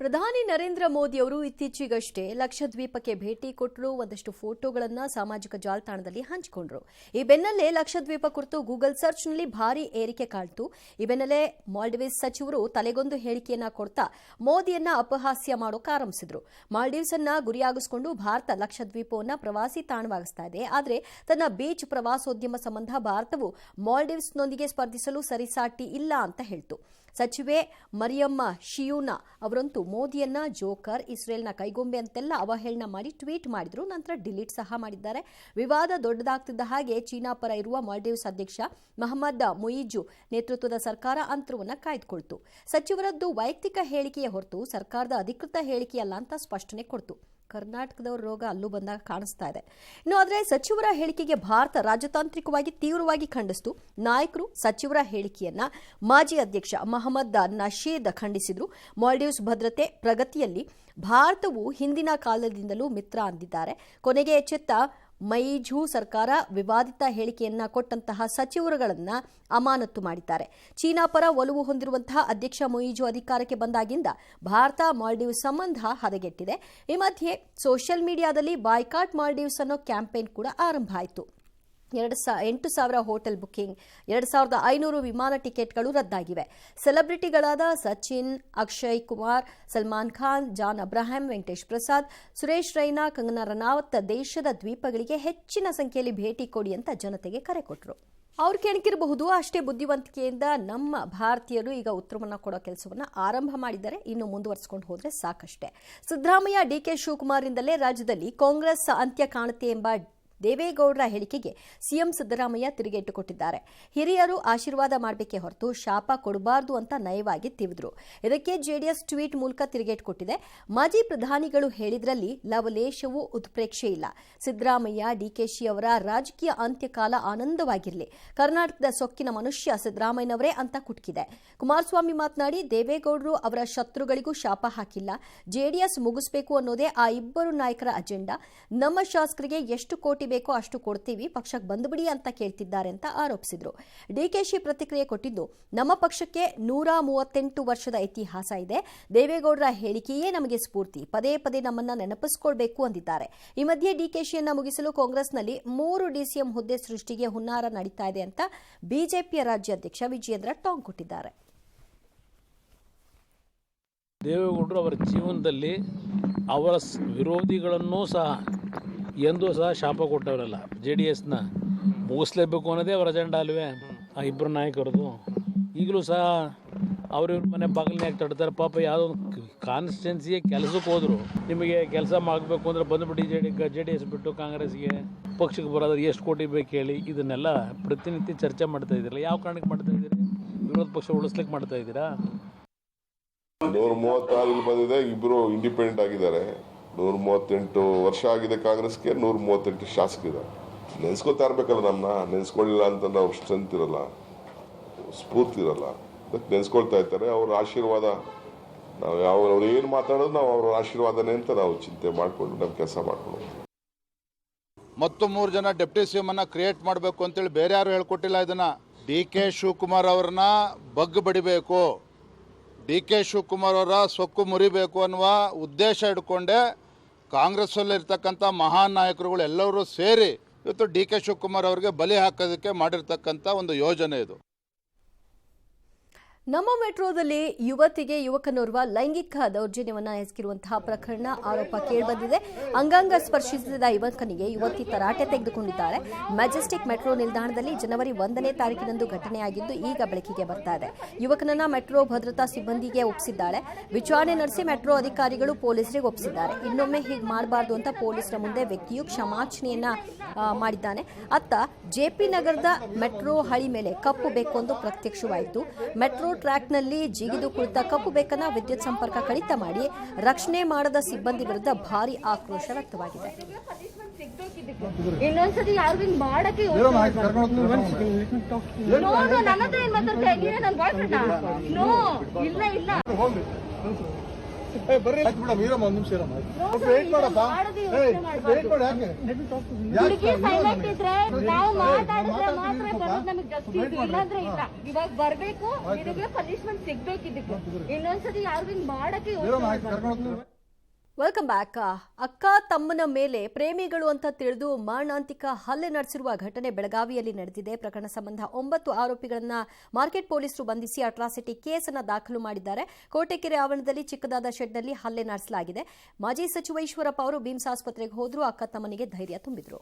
ಪ್ರಧಾನಿ ನರೇಂದ್ರ ಮೋದಿ ಅವರು ಇತ್ತೀಚೆಗಷ್ಟೇ ಲಕ್ಷದ್ವೀಪಕ್ಕೆ ಭೇಟಿ ಕೊಟ್ಟರು. ಒಂದಷ್ಟು ಫೋಟೋಗಳನ್ನು ಸಾಮಾಜಿಕ ಜಾಲತಾಣದಲ್ಲಿ ಹಂಚಿಕೊಂಡರು. ಈ ಬೆನ್ನಲ್ಲೇ ಲಕ್ಷದ್ವೀಪ ಕುರಿತು ಗೂಗಲ್ ಸರ್ಚ್ನಲ್ಲಿ ಭಾರೀ ಏರಿಕೆ ಕಾಣ್ತು. ಈ ಬೆನ್ನಲ್ಲೇ ಮಾಲ್ಡೀವ್ಸ್ ಸಚಿವರು ತಲೆಗೊಂದು ಹೇಳಿಕೆಯನ್ನ ಕೊಡ್ತಾ ಮೋದಿಯನ್ನ ಅಪಹಾಸ್ಯ ಮಾಡೋಕೆ ಆರಂಭಿಸಿದ್ರು. ಮಾಲ್ಡೀವ್ಸ್ ಅನ್ನ ಗುರಿಯಾಗಿಸಿಕೊಂಡು ಭಾರತ ಲಕ್ಷದ್ವೀಪವನ್ನು ಪ್ರವಾಸಿ ತಾಣವಾಗಿಸ್ತಾ ಇದೆ. ಆದರೆ ತನ್ನ ಬೀಚ್ ಪ್ರವಾಸೋದ್ಯಮ ಸಂಬಂಧ ಭಾರತವು ಮಾಲ್ಡೀವ್ಸ್ನೊಂದಿಗೆ ಸ್ಪರ್ಧಿಸಲು ಸರಿಸಾಟಿ ಇಲ್ಲ ಅಂತ ಹೇಳಿತು. ಸಚಿವೆ ಮರಿಯಮ್ಮ ಶಿಯೂನಾ ಅವರಂತೂ ಮೋದಿಯನ್ನ ಜೋಕರ್, ಇಸ್ರೇಲ್ನ ಕೈಗೊಂಬೆ ಅಂತೆಲ್ಲ ಅವಹೇಳನ ಮಾಡಿ ಟ್ವೀಟ್ ಮಾಡಿದ್ರು. ನಂತರ ಡಿಲೀಟ್ ಸಹ ಮಾಡಿದ್ದಾರೆ. ವಿವಾದ ದೊಡ್ಡದಾಗ್ತಿದ್ದ ಹಾಗೆ ಚೀನಾ ಪರ ಇರುವ ಮಾಲ್ಡೀವ್ಸ್ ಅಧ್ಯಕ್ಷ ಮೊಹಮ್ಮದ್ ಮುಯಿಜು ನೇತೃತ್ವದ ಸರ್ಕಾರ ಅಂತರವನ್ನು ಕಾಯ್ದುಕೊಳ್ತು. ಸಚಿವರದ್ದು ವೈಯಕ್ತಿಕ ಹೇಳಿಕೆಯ ಹೊರತು ಸರ್ಕಾರದ ಅಧಿಕೃತ ಹೇಳಿಕೆಯಲ್ಲ ಅಂತ ಸ್ಪಷ್ಟನೆ ಕೊಡ್ತು. ಕರ್ನಾಟಕದವರ ರೋಗ ಅಲ್ಲೂ ಬಂದಾಗ ಕಾಣಿಸ್ತಾ ಇದೆ. ಇನ್ನು ಆದರೆ ಸಚಿವರ ಹೇಳಿಕೆಗೆ ಭಾರತ ರಾಜತಾಂತ್ರಿಕವಾಗಿ ತೀವ್ರವಾಗಿ ಖಂಡಿಸಿತು. ನಾಯಕರು ಸಚಿವರ ಹೇಳಿಕೆಯನ್ನ ಮಾಜಿ ಅಧ್ಯಕ್ಷ ಮೊಹಮ್ಮದ್ ನಶೀದ್ ಖಂಡಿಸಿದ್ರು. ಮಾಲ್ಡೀವ್ಸ್ ಭದ್ರತೆ ಪ್ರಗತಿಯಲ್ಲಿ ಭಾರತವು ಹಿಂದಿನ ಕಾಲದಿಂದಲೂ ಮಿತ್ರ ಅಂದಿದ್ದಾರೆ. ಕೊನೆಗೆ ಎಚ್ಚೆತ್ತ ಮಯಿಝು ಸರ್ಕಾರ ವಿವಾದಿತ ಹೇಳಿಕೆಯನ್ನ ಕೊಟ್ಟಂತಹ ಸಚಿವರುಗಳನ್ನು ಅಮಾನತು ಮಾಡಿದ್ದಾರೆ. ಚೀನಾ ಪರ ಒಲವು ಹೊಂದಿರುವಂತಹ ಅಧ್ಯಕ್ಷ ಮುಯಿಝು ಅಧಿಕಾರಕ್ಕೆ ಬಂದಾಗಿಂದ ಭಾರತ ಮಾಲ್ಡೀವ್ಸ್ ಸಂಬಂಧ ಹದಗೆಟ್ಟಿದೆ. ಈ ಮಧ್ಯೆ ಸೋಷಿಯಲ್ ಮೀಡಿಯಾದಲ್ಲಿ ಬಾಯ್ಕಾಟ್ ಮಾಲ್ಡೀವ್ಸ್ ಅನ್ನೋ ಕ್ಯಾಂಪೇನ್ ಕೂಡ ಆರಂಭ ಆಯಿತು. 8,000 ಹೋಟೆಲ್ ಬುಕಿಂಗ್, 2,500 ವಿಮಾನ ಟಿಕೆಟ್ಗಳು ರದ್ದಾಗಿವೆ. ಸೆಲೆಬ್ರಿಟಿಗಳಾದ ಸಚಿನ್, ಅಕ್ಷಯ್ ಕುಮಾರ್, ಸಲ್ಮಾನ್ ಖಾನ್, ಜಾನ್ ಅಬ್ರಹಾಂ, ವೆಂಕಟೇಶ್ ಪ್ರಸಾದ್, ಸುರೇಶ್ ರೈನಾ, ಕಂಗನಾ ರನೌತ್ ದೇಶದ ದ್ವೀಪಗಳಿಗೆ ಹೆಚ್ಚಿನ ಸಂಖ್ಯೆಯಲ್ಲಿ ಭೇಟಿ ಕೊಡಿ ಅಂತ ಜನತೆಗೆ ಕರೆ ಕೊಟ್ಟರು. ಅವ್ರು ಕೆಣಕಿರಬಹುದು, ಅಷ್ಟೇ ಬುದ್ಧಿವಂತಿಕೆಯಿಂದ ನಮ್ಮ ಭಾರತೀಯರು ಈಗ ಉತ್ತರವನ್ನು ಕೊಡೋ ಕೆಲಸವನ್ನು ಆರಂಭ ಮಾಡಿದ್ದಾರೆ. ಇನ್ನು ಮುಂದುವರಿಸಿಕೊಂಡು ಹೋದರೆ ಸಾಕಷ್ಟೇ. ಸಿದ್ದರಾಮಯ್ಯ, ಡಿಕೆ ಶಿವಕುಮಾರ್ರಿಂದಲೇ ರಾಜ್ಯದಲ್ಲಿ ಕಾಂಗ್ರೆಸ್ ಅಂತ್ಯ ಕಾಣುತ್ತೆ ಎಂಬ ದೇವೇಗೌಡರ ಹೇಳಿಕೆಗೆ ಸಿಎಂ ಸಿದ್ದರಾಮಯ್ಯ ತಿರುಗೇಟು ಕೊಟ್ಟಿದ್ದಾರೆ. ಹಿರಿಯರು ಆಶೀರ್ವಾದ ಮಾಡಬೇಕೇ ಹೊರತು ಶಾಪ ಕೊಡಬಾರದು ಅಂತ ನಯವಾಗಿ ತಿವಿದ್ರು. ಇದಕ್ಕೆ ಜೆಡಿಎಸ್ ಟ್ವೀಟ್ ಮೂಲಕ ತಿರುಗೇಟು ಕೊಟ್ಟಿದೆ. ಮಾಜಿ ಪ್ರಧಾನಿಗಳು ಹೇಳಿದ್ರಲ್ಲಿ ಲವಲೇಶವೂ ಉತ್ಪ್ರೇಕ್ಷೆ ಇಲ್ಲ. ಸಿದ್ದರಾಮಯ್ಯ, ಡಿಕೆಶಿ ಅವರ ರಾಜಕೀಯ ಅಂತ್ಯಕಾಲ ಆನಂದವಾಗಿರಲಿ. ಕರ್ನಾಟಕದ ಸೊಕ್ಕಿನ ಮನುಷ್ಯ ಸಿದ್ದರಾಮಯ್ಯನವರೇ ಅಂತ ಕುಟುಕಿದೆ. ಕುಮಾರಸ್ವಾಮಿ ಮಾತನಾಡಿ, ದೇವೇಗೌಡರು ಅವರ ಶತ್ರುಗಳಿಗೂ ಶಾಪ ಹಾಕಿಲ್ಲ. ಜೆಡಿಎಸ್ ಮುಗಿಸಬೇಕು ಅನ್ನೋದೇ ಆ ಇಬ್ಬರು ನಾಯಕರ ಅಜೆಂಡಾ. ನಮ್ಮ ಶಾಸಕರಿಗೆ ಎಷ್ಟು ಕೋಟಿ ಬೇಕೋ ಅಷ್ಟು ಕೊಡ್ತೀವಿ, ಪಕ್ಷಕ್ಕೆ ಬಂದುಬಿಡಿ ಅಂತ ಕೇಳ್ತಿದ್ದಾರೆ ಅಂತ ಆರೋಪಿಸಿದ್ರು. ಡಿಕೆಶಿ ಪ್ರತಿಕ್ರಿಯೆ ಕೊಟ್ಟಿದ್ದು, ನಮ್ಮ ಪಕ್ಷಕ್ಕೆ 138 ವರ್ಷದ ಇತಿಹಾಸ ಇದೆ. ದೇವೇಗೌಡರ ಹೇಳಿಕೆಯೇ ನಮಗೆ ಸ್ಫೂರ್ತಿ. ಪದೇ ಪದೇ ನಮ್ಮನ್ನ ನೆನಪಿಸಿಕೊಳ್ಬೇಕು ಅಂದಿದ್ದಾರೆ. ಈ ಮಧ್ಯೆ ಡಿಕೆಶಿಯನ್ನ ಮುಗಿಸಲು ಕಾಂಗ್ರೆಸ್ನಲ್ಲಿ 3 ಡಿಸಿಎಂ ಹುದ್ದೆ ಸೃಷ್ಟಿಗೆ ಹುನ್ನಾರ ನಡೀತಾ ಇದೆ ಅಂತ ಬಿಜೆಪಿಯ ರಾಜ್ಯಾಧ್ಯಕ್ಷ ವಿಜಯೇಂದ್ರ ಟಾಂಗ್ ಕೊಟ್ಟಿದ್ದಾರೆ. ದೇವೇಗೌಡರು ಅವರ ಜೀವನದಲ್ಲಿ ಅವರ ವಿರೋಧಿಗಳನ್ನೂ ಸಹ ಎಂದೂ ಸಹ ಶಾಪ ಕೊಟ್ಟವರಲ್ಲ. JDSನ ಮುಗಿಸ್ಲೇಬೇಕು ಅನ್ನೋದೇ ಅವರ ಅಜೆಂಡಾ ಅಲ್ವೇ ಆ ಇಬ್ಬರು ನಾಯಕರದು. ಈಗಲೂ ಸಹ ಅವ್ರಿವ್ರ ಮನೆ ಬಾಗಿಲನ್ಯಾಗ ತಡ್ತಾರೆ. ಪಾಪ ಯಾವುದೋ ಕಾನ್ಸ್ಟಿಟ್ಯೂನ್ಸಿಗೆ ಕೆಲಸಕ್ಕೆ ಹೋದ್ರು, ನಿಮಗೆ ಕೆಲಸ ಮಾಡಬೇಕು ಅಂದರೆ ಬಂದುಬಿಟ್ಟು JDS ಬಿಟ್ಟು ಕಾಂಗ್ರೆಸ್ಗೆ ಪಕ್ಷಕ್ಕೆ ಬರೋದ್ರೆ ಎಷ್ಟು ಕೋಟಿ ಬೇಕು ಹೇಳಿ. ಇದನ್ನೆಲ್ಲ ಪ್ರತಿನಿತ್ಯ ಚರ್ಚೆ ಮಾಡ್ತಾ ಇದ್ದೀರಲ್ಲ, ಯಾವ ಕಾರಣಕ್ಕೆ ಮಾಡ್ತಾ ಇದ್ದೀರಿ? ವಿರೋಧ ಪಕ್ಷ ಉಳಿಸ್ಲಿಕ್ಕೆ ಮಾಡ್ತಾ ಇದ್ದೀರಾ? 136 ಬಂದಿದೆ, ಇಬ್ಬರು ಇಂಡಿಪೆಂಡೆಂಟ್ ಆಗಿದ್ದಾರೆ. 138 ವರ್ಷ ಆಗಿದೆ ಕಾಂಗ್ರೆಸ್ಗೆ, 138 ಶಾಸಕರಿದ್ದಾರೆ. ನೆನೆಸ್ಕೊತಾ ಇರ್ಬೇಕಲ್ಲ, ನಮ್ಮನ್ನ ನೆನೆಸ್ಕೊಳ್ಳಿಲ್ಲ ಅಂತ ನಾವು ಸ್ಟ್ರೆಂತ್ ಇರಲ್ಲ, ಸ್ಫೂರ್ತಿ ಇರಲ್ಲ. ಅದಕ್ಕೆ ನೆನೆಸ್ಕೊಳ್ತಾ ಇರ್ತಾರೆ. ಅವ್ರ ಆಶೀರ್ವಾದ ನಾವು ಅವ್ರು ಏನು ಮಾತಾಡೋದು ನಾವು ಅವ್ರ ಆಶೀರ್ವಾದನೇ ಅಂತ ನಾವು ಚಿಂತೆ ಮಾಡಿಕೊಂಡು ನಮ್ಮ ಕೆಲಸ ಮಾಡ್ಕೊಂಡು. ಮತ್ತು 3 ಜನ ಡೆಪ್ಟಿ ಸಿಎಂ ಅನ್ನ ಕ್ರಿಯೇಟ್ ಮಾಡಬೇಕು ಅಂತೇಳಿ ಬೇರೆ ಯಾರು ಹೇಳ್ಕೊಟ್ಟಿಲ್ಲ. ಇದನ್ನ DK ಶಿವಕುಮಾರ್ ಅವ್ರನ್ನ ಬಗ್ ಬಡಿಬೇಕು, DK ಶಿವಕುಮಾರ್ ಅವರ ಸೊಕ್ಕು ಮುರಿಬೇಕು ಅನ್ನುವ ಉದ್ದೇಶ ಇಟ್ಕೊಂಡೆ ಕಾಂಗ್ರೆಸ್ಸಲ್ಲಿರ್ತಕ್ಕಂಥ ಮಹಾನ್ ನಾಯಕರುಗಳು ಎಲ್ಲರೂ ಸೇರಿ ಇವತ್ತು DK ಶಿವಕುಮಾರ್ ಅವರಿಗೆ ಬಲಿ ಹಾಕೋದಕ್ಕೆ ಮಾಡಿರ್ತಕ್ಕಂಥ ಒಂದು ಯೋಜನೆ ಇದು. ನಮ್ಮ ಮೆಟ್ರೋದಲ್ಲಿ ಯುವತಿಗೆ ಯುವಕನೋರ್ವ ಲೈಂಗಿಕ ದೌರ್ಜನ್ಯವನ್ನು ಎಸಗಿರುವಂತಹ ಪ್ರಕರಣ ಆರೋಪ ಕೇಳಿಬಂದಿದೆ. ಅಂಗಾಂಗ ಸ್ಪರ್ಶಿಸಿದ ಯುವಕನಿಗೆ ಯುವತಿ ತರಾಟೆ ತೆಗೆದುಕೊಂಡಿದ್ದಾಳೆ. ಮೆಜೆಸ್ಟಿಕ್ ಮೆಟ್ರೋ ನಿಲ್ದಾಣದಲ್ಲಿ ಜನವರಿ 1ನೇ ತಾರೀಕಿನಂದು ಘಟನೆಯಾಗಿದ್ದು ಈಗ ಬೆಳಕಿಗೆ ಬರ್ತಾ ಇದೆ. ಯುವಕನನ್ನ ಮೆಟ್ರೋ ಭದ್ರತಾ ಸಿಬ್ಬಂದಿಗೆ ಒಪ್ಪಿಸಿದ್ದಾಳೆ. ವಿಚಾರಣೆ ನಡೆಸಿ ಮೆಟ್ರೋ ಅಧಿಕಾರಿಗಳು ಪೊಲೀಸರಿಗೆ ಒಪ್ಪಿಸಿದ್ದಾರೆ. ಇನ್ನೊಮ್ಮೆ ಹೀಗೆ ಮಾಡಬಾರದು ಅಂತ ಪೊಲೀಸರ ಮುಂದೆ ವ್ಯಕ್ತಿಯು ಕ್ಷಮಾಚನೆಯನ್ನ ಮಾಡಿದ್ದಾನೆ. ಅತ್ತ JP ನಗರದ ಮೆಟ್ರೋ ಹಳಿ ಮೇಲೆ ಕಪ್ಪು ಬೆಕ್ಕೊಂದು ಪ್ರತ್ಯಕ್ಷವಾಯಿತು. ಮೆಟ್ರೋ ಟ್ರ್ಯಾಕ್ನಲ್ಲಿ ಜಿಗಿದು ಕುಳಿತ ಕಪ್ಪು ಬೆಕ್ಕನ್ನ ವಿದ್ಯುತ್ ಸಂಪರ್ಕ ಕಡಿತ ಮಾಡಿ ರಕ್ಷಣೆ ಮಾಡದ ಸಿಬ್ಬಂದಿ ವಿರುದ್ಧ ಭಾರಿ ಆಕ್ರೋಶ ವ್ಯಕ್ತವಾಗಿದೆ. ಇನ್ನೊಂದ್ಸತಿ ಯಾರು ಹಿಂಗ್ ಮಾಡಕ್ಕೆ ನನ್ನದು ಏನ್ ಮಾತಾಡ್ತಾ ನನ್ನ ಬಾಯ್ ಫ್ರೆಂಡ್ ಇಲ್ಲ ಇಲ್ಲ ಬರ್ರಿ ಮೇಡಮ್ ಇರಮ್ಮ ಒಂದ್ ನಿಮಿಷ ಇರಮ್ಮ ವೇಟ್ ಮಾಡಪ್ಪ ವೇಟ್ ಮಾಡಿ ಹುಡುಗಿ ಸೈಲೆಂಟ್ ಇದ್ರೆ ನಾವು ಮಾತಾಡಿದ್ರೆ ಮಾತ್ರ ಬರೋದು ನಮಗೆ ಜಸ್ಟಿಸ್, ಇಲ್ಲಾಂದ್ರೆ ಇಲ್ಲ. ಇವಾಗ ಬರ್ಬೇಕು, ನಿನಗೆ ಪನಿಷ್ಮೆಂಟ್ ಸಿಗ್ಬೇಕು. ಇದಕ್ಕೆ ಇನ್ನೊಂದ್ಸತಿ ಯಾರು ಹಿಂಗ್ ಮಾಡಕ್ಕೆ ಯೋಚನೆ. Welcome back. ಅಕ್ಕ ತಮ್ಮನ ಮೇಲೆ ಪ್ರೇಮಿಗಳು ಅಂತ ತಿಳಿದು ಮಾರಣಾಂತಿಕ ಹಲ್ಲೆ ನಡೆಸಿರುವ ಘಟನೆ ಬೆಳಗಾವಿಯಲ್ಲಿ ನಡೆದಿದೆ. ಪ್ರಕರಣ ಸಂಬಂಧ 9 ಆರೋಪಿಗಳನ್ನ ಮಾರ್ಕೆಟ್ ಪೊಲೀಸರು ಬಂಧಿಸಿ ಅಟ್ರಾಸಿಟಿ ಕೇಸನ್ನು ದಾಖಲು ಮಾಡಿದ್ದಾರೆ. ಕೋಟೆಕೆರೆ ಆವರಣದಲ್ಲಿ ಚಿಕ್ಕದಾದ ಶೆಡ್ನಲ್ಲಿ ಹಲ್ಲೆ ನಡೆಸಲಾಗಿದೆ. ಮಾಜಿ ಸಚಿವ ಈಶ್ವರಪ್ಪ ಅವರು ಬಿಮ್ಸ್ ಆಸ್ಪತ್ರೆಗೆ ಹೋದ್ರು. ಅಕ್ಕ ತಮ್ಮನಿಗೆ ಧೈರ್ಯ ತುಂಬಿದ್ರು.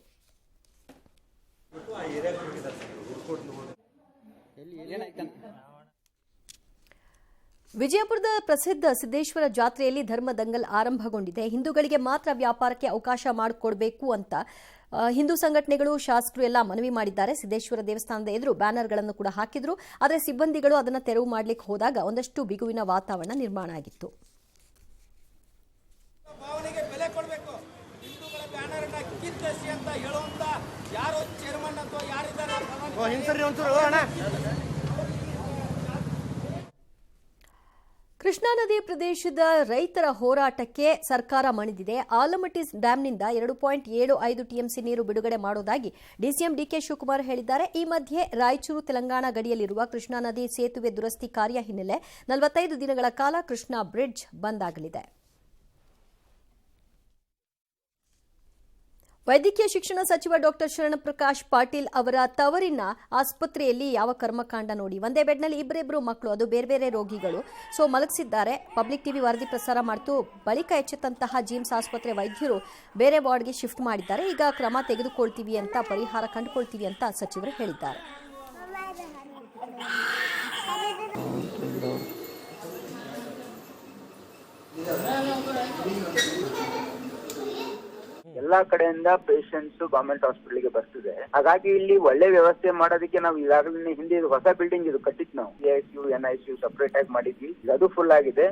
ವಿಜಯಪುರದ ಪ್ರಸಿದ್ಧ ಸಿದ್ದೇಶ್ವರ ಜಾತ್ರೆಯಲ್ಲಿ ಧರ್ಮ ದಂಗಲ್ ಆರಂಭಗೊಂಡಿದೆ. ಹಿಂದೂಗಳಿಗೆ ಮಾತ್ರ ವ್ಯಾಪಾರಕ್ಕೆ ಅವಕಾಶ ಮಾಡಿಕೊಡಬೇಕು ಅಂತ ಹಿಂದೂ ಸಂಘಟನೆಗಳು, ಶಾಸಕರು ಎಲ್ಲ ಮನವಿ ಮಾಡಿದ್ದಾರೆ. ಸಿದ್ದೇಶ್ವರ ದೇವಸ್ಥಾನದ ಎದುರು ಬ್ಯಾನರ್ಗಳನ್ನು ಕೂಡ ಹಾಕಿದ್ರು. ಆದರೆ ಸಿಬ್ಬಂದಿಗಳು ಅದನ್ನು ತೆರವು ಮಾಡಲಿಕ್ಕೆ ಹೋದಾಗ ಒಂದಷ್ಟು ಬಿಗುವಿನ ವಾತಾವರಣ ನಿರ್ಮಾಣ ಆಗಿತ್ತು. ಕೃಷ್ಣಾ ನದಿ ಪ್ರದೇಶದ ರೈತರ ಹೋರಾಟಕ್ಕೆ ಸರ್ಕಾರ ಮಣಿದಿದೆ. ಆಲಮಟ್ಟಿ ಡ್ಯಾಂನಿಂದ 2.75 ಟಿಎಂಸಿ ನೀರು ಬಿಡುಗಡೆ ಮಾಡುವುದಾಗಿ ಡಿಸಿಎಂ ಡಿಕೆ ಶಿವಕುಮಾರ್ ಹೇಳಿದ್ದಾರೆ. ಈ ಮಧ್ಯೆ ರಾಯಚೂರು ತೆಲಂಗಾಣ ಗಡಿಯಲ್ಲಿರುವ ಕೃಷ್ಣಾ ನದಿ ಸೇತುವೆ ದುರಸ್ತಿ ಕಾರ್ಯ ಹಿನ್ನೆಲೆ 45 ದಿನಗಳ ಕಾಲ ಕೃಷ್ಣಾ ಬ್ರಿಡ್ಜ್ ಬಂದ್ ಆಗಲಿದೆ. ವೈದ್ಯಕೀಯ ಶಿಕ್ಷಣ ಸಚಿವ ಡಾಕ್ಟರ್ ಶರಣಪ್ರಕಾಶ್ ಪಾಟೀಲ್ ಅವರ ತವರಿನ ಆಸ್ಪತ್ರೆಯಲ್ಲಿ ಯಾವ ಕರ್ಮಕಾಂಡ ನೋಡಿ. ಒಂದೇ ಬೆಡ್ನಲ್ಲಿ ಇಬ್ಬರಿಬ್ಬರು ಮಕ್ಕಳು, ಅದು ಬೇರೆ ಬೇರೆ ರೋಗಿಗಳು ಮಲಗಿಸಿದ್ದಾರೆ. ಪಬ್ಲಿಕ್ ಟಿವಿ ವರದಿ ಪ್ರಸಾರ ಮಾಡಿತು. ಬಳಿಕ ಎಚ್ಚೆತ್ತಂತಹ ಜಿಮ್ಸ್ ಆಸ್ಪತ್ರೆ ವೈದ್ಯರು ಬೇರೆ ವಾರ್ಡ್ಗೆ ಶಿಫ್ಟ್ ಮಾಡಿದ್ದಾರೆ. ಈಗ ಕ್ರಮ ತೆಗೆದುಕೊಳ್ತೀವಿ ಅಂತ, ಪರಿಹಾರ ಕಂಡುಕೊಳ್ತೀವಿ ಅಂತ ಸಚಿವರು ಹೇಳಿದ್ದಾರೆ. ಎಲ್ಲಾ ಕಡೆಯಿಂದ ಪೇಷಂಟ್ಸ್ ಗವರ್ಮೆಂಟ್ ಹಾಸ್ಪಿಟಲ್ಗೆ ಬರ್ತಿದೆ. ಹಾಗಾಗಿ ಇಲ್ಲಿ ಒಳ್ಳೆ ವ್ಯವಸ್ಥೆ ಮಾಡೋದಕ್ಕೆ ನಾವು ಈಗಾಗಲೇ ಹಿಂದೆ ಹೊಸ ಬಿಲ್ಡಿಂಗ್ ಇದು ಕಟ್ಟಿದ್ ನಾವು AICU NICU ಸಪರೇಟ್ ಆಗಿ ಮಾಡಿದ್ವಿ. ಅದು ಫುಲ್ ಆಗಿದೆ.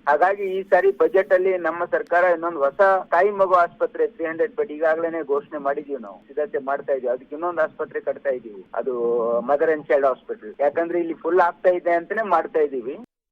ಹಾಗಾಗಿ ಈ ಸಾರಿ ಬಜೆಟ್ ಅಲ್ಲಿ ನಮ್ಮ ಸರ್ಕಾರ ಇನ್ನೊಂದು ಹೊಸ ತಾಯಿ ಮಗು ಆಸ್ಪತ್ರೆ 300 ಬೆಡ್ ಈಗಾಗಲೇ ಘೋಷಣೆ ಮಾಡಿದೀವಿ. ನಾವು ಸಿದ್ಧತೆ ಮಾಡ್ತಾ ಇದೀವಿ. ಅದಕ್ಕೆ ಇನ್ನೊಂದು ಆಸ್ಪತ್ರೆ ಕಟ್ತಾ ಇದೀವಿ, ಅದು ಮದರ್ ಅಂಡ್ ಚೈಲ್ಡ್ ಹಾಸ್ಪಿಟಲ್. ಯಾಕಂದ್ರೆ ಇಲ್ಲಿ ಫುಲ್ ಆಗ್ತಾ ಇದೆ ಅಂತಾನೆ ಮಾಡ್ತಾ ಇದೀವಿ.